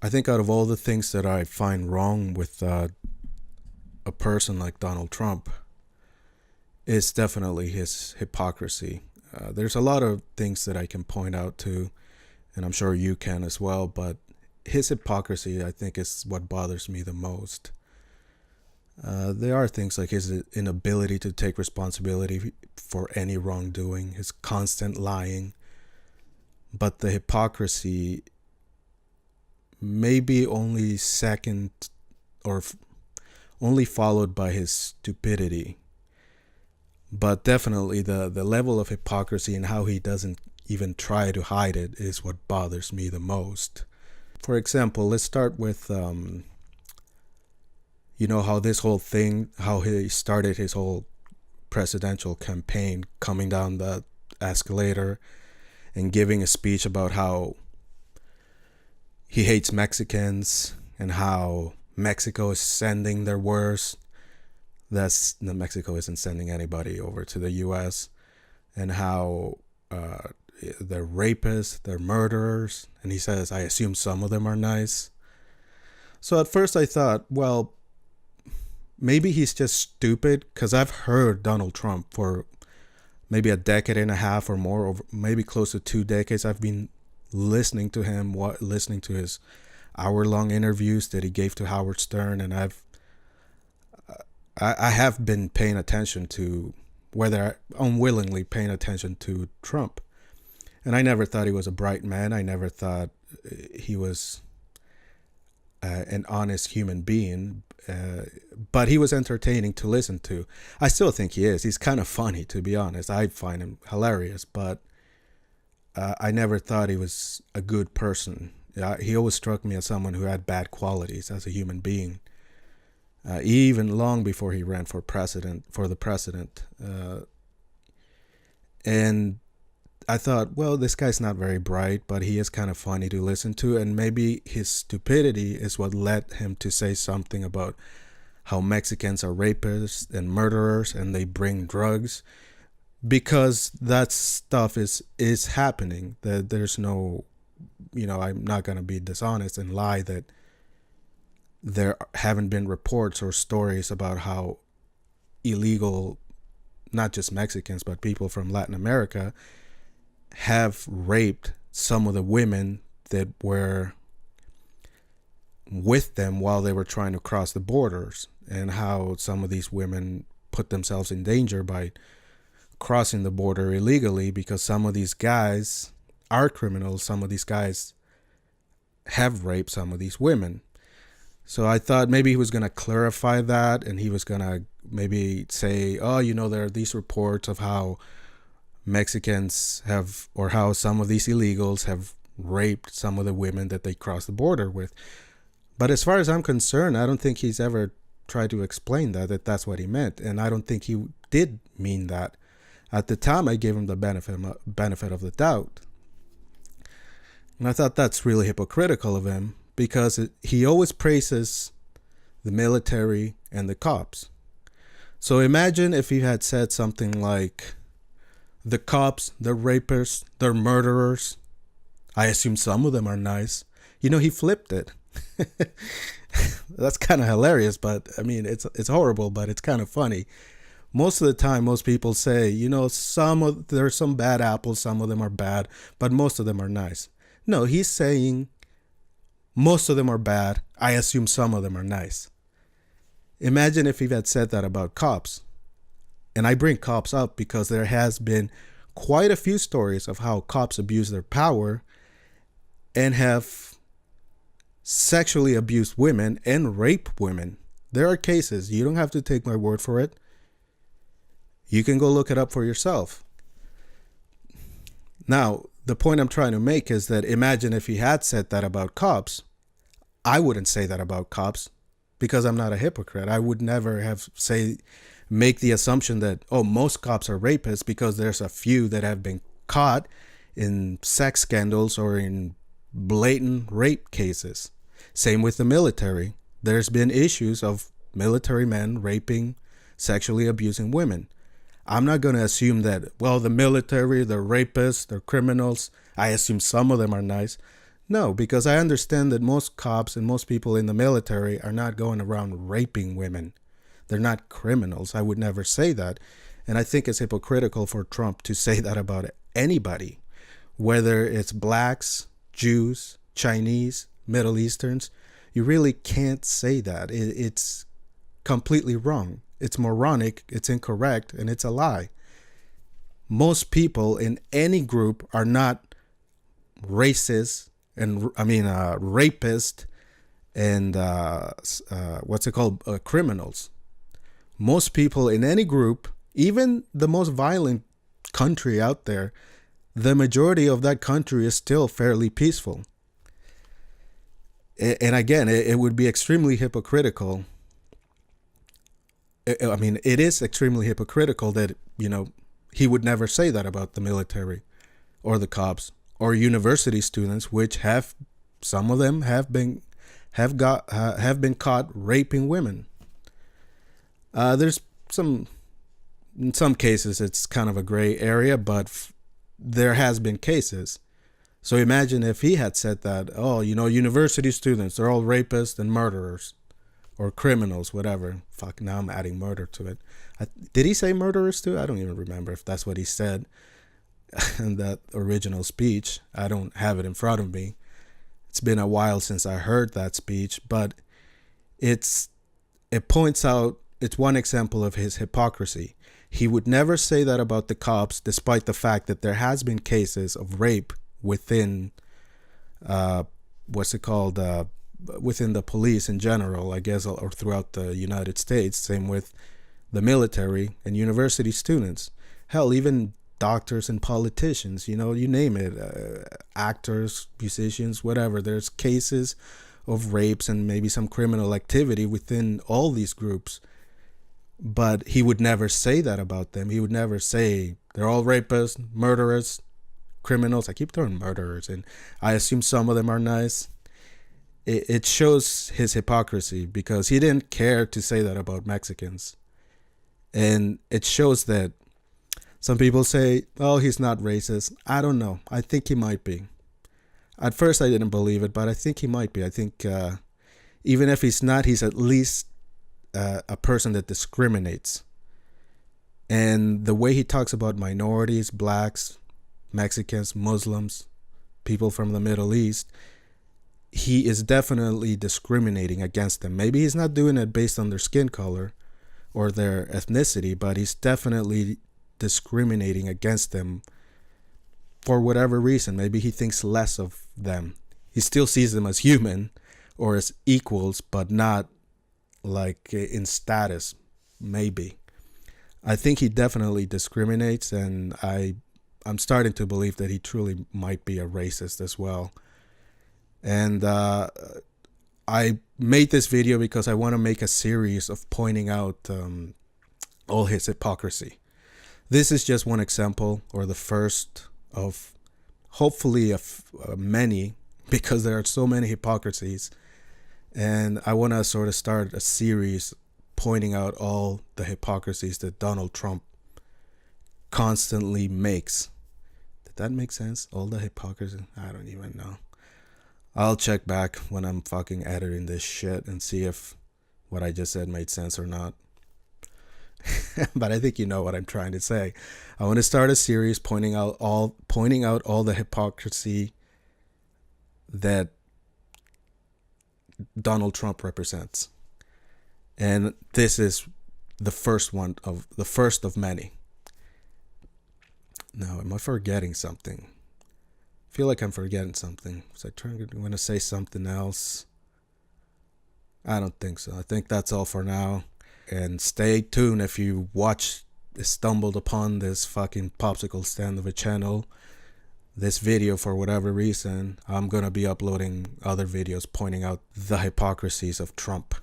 I think out of all the things that I find wrong with a person like Donald Trump, is definitely his hypocrisy. There's a lot of things that I can point out to, and I'm sure you can as well, but his hypocrisy, I think, is what bothers me the most. There are things like his inability to take responsibility for any wrongdoing, his constant lying, but the hypocrisy maybe only second or only followed by his stupidity. But definitely the level of hypocrisy and how he doesn't even try to hide it is what bothers me the most. For example, let's start with how this whole thing, how he started his whole presidential campaign, coming down the escalator and giving a speech about how he hates Mexicans and how Mexico is sending their worst. Mexico isn't sending anybody over to the U.S. and how they're rapists, they're murderers, and he says, I assume some of them are nice. So at first I thought, well, maybe he's just stupid, because I've heard Donald Trump for maybe a decade and a half or more, or maybe close to 2 decades. I've been listening to him, listening to his hour-long interviews that he gave to Howard Stern, and I have been paying attention to, whether unwillingly paying attention to Trump. And I never thought he was a bright man. I never thought he was an honest human being. But he was entertaining to listen to. I still think he is. He's kind of funny, to be honest. I find him hilarious, but I never thought he was a good person. He always struck me as someone who had bad qualities as a human being. Even long before he ran for the president. And I thought, well, this guy's not very bright, but he is kind of funny to listen to. And maybe his stupidity is what led him to say something about how Mexicans are rapists and murderers and they bring drugs. Because that stuff is happening. That there's no, I'm not going to be dishonest and lie that there haven't been reports or stories about how illegal, not just Mexicans, but people from Latin America have raped some of the women that were with them while they were trying to cross the borders, and how some of these women put themselves in danger by crossing the border illegally, because some of these guys are criminals. Some of these guys have raped some of these women. So I thought maybe he was going to clarify that, and he was going to maybe say, there are these reports of how Mexicans have, or how some of these illegals have raped some of the women that they cross the border with. But as far as I'm concerned, I don't think he's ever tried to explain that that's what he meant. And I don't think he did mean that. At the time, I gave him the benefit of the doubt. And I thought that's really hypocritical of him, because he always praises the military and the cops. So imagine if he had said something like, the cops, they're rapists, they're murderers. I assume some of them are nice. He flipped it. That's kind of hilarious, but I mean, it's horrible, but it's kind of funny. Most of the time, most people say, there's some bad apples, some of them are bad, but most of them are nice. No, he's saying most of them are bad. I assume some of them are nice. Imagine if he had said that about cops. And I bring cops up because there has been quite a few stories of how cops abuse their power and have sexually abused women and raped women. There are cases. You don't have to take my word for it. You can go look it up for yourself. Now, the point I'm trying to make is that imagine if he had said that about cops. I wouldn't say that about cops because I'm not a hypocrite. I would never make the assumption that, most cops are rapists, because there's a few that have been caught in sex scandals or in blatant rape cases. Same with the military. There's been issues of military men raping, sexually abusing women. I'm not going to assume that, the military, they're rapists, they're criminals. I assume some of them are nice. No, because I understand that most cops and most people in the military are not going around raping women. They're not criminals. I would never say that. And I think it's hypocritical for Trump to say that about anybody, whether it's blacks, Jews, Chinese, Middle Easterns. You really can't say that. It's completely wrong. It's moronic, it's incorrect, and it's a lie. Most people in any group are not racist and rapist and what's it called, criminals. Most people in any group, even the most violent country out there, the majority of that country is still fairly peaceful. And again, it would be extremely hypocritical. I mean, it is extremely hypocritical that, he would never say that about the military or the cops or university students, which some of them have been caught raping women. There's in some cases it's kind of a gray area, but there has been cases. So imagine if he had said that, university students, they're all rapists and murderers or criminals, whatever. Fuck, now I'm adding murder to it. Did he say murderers too? I don't even remember if that's what he said in that original speech. I don't have it in front of me. It's been a while since I heard that speech, but it points out, it's one example of his hypocrisy. He would never say that about the cops, despite the fact that there has been cases of rape within, within the police in general, I guess, or throughout the United States. Same with the military and university students. Hell, even doctors and politicians, you name it, actors, musicians, whatever. There's cases of rapes and maybe some criminal activity within all these groups. But he would never say that about them. He would never say they're all rapists, murderers, criminals. I keep throwing murderers in. I assume some of them are nice. It shows his hypocrisy because he didn't care to say that about Mexicans. And it shows that some people say, oh, he's not racist. I don't know. I think he might be. At first, I didn't believe it, but I think he might be. I think even if he's not, he's at least a person that discriminates. And the way he talks about minorities, blacks, Mexicans, Muslims, people from the Middle East, he is definitely discriminating against them. Maybe he's not doing it based on their skin color or their ethnicity, but he's definitely discriminating against them for whatever reason. Maybe he thinks less of them. He still sees them as human or as equals, but not like in status, maybe. I think he definitely discriminates, and I'm starting to believe that he truly might be a racist as well. And I made this video because I want to make a series of pointing out all his hypocrisy. This is just one example, or the first of hopefully many, because there are so many hypocrisies. And I want to sort of start a series pointing out all the hypocrisies that Donald Trump constantly makes. Did that make sense? All the hypocrisy? I don't even know. I'll check back when I'm fucking editing this shit and see if what I just said made sense or not. But I think you know what I'm trying to say. I want to start a series pointing out all the hypocrisy that Donald Trump represents. And this is the first of many. Now, am I forgetting something? I feel like I'm forgetting something. Was I going to say something else? I don't think so. I think that's all for now. And stay tuned if you stumbled upon this fucking popsicle stand of a channel, this video for whatever reason. I'm going to be uploading other videos pointing out the hypocrisies of Trump.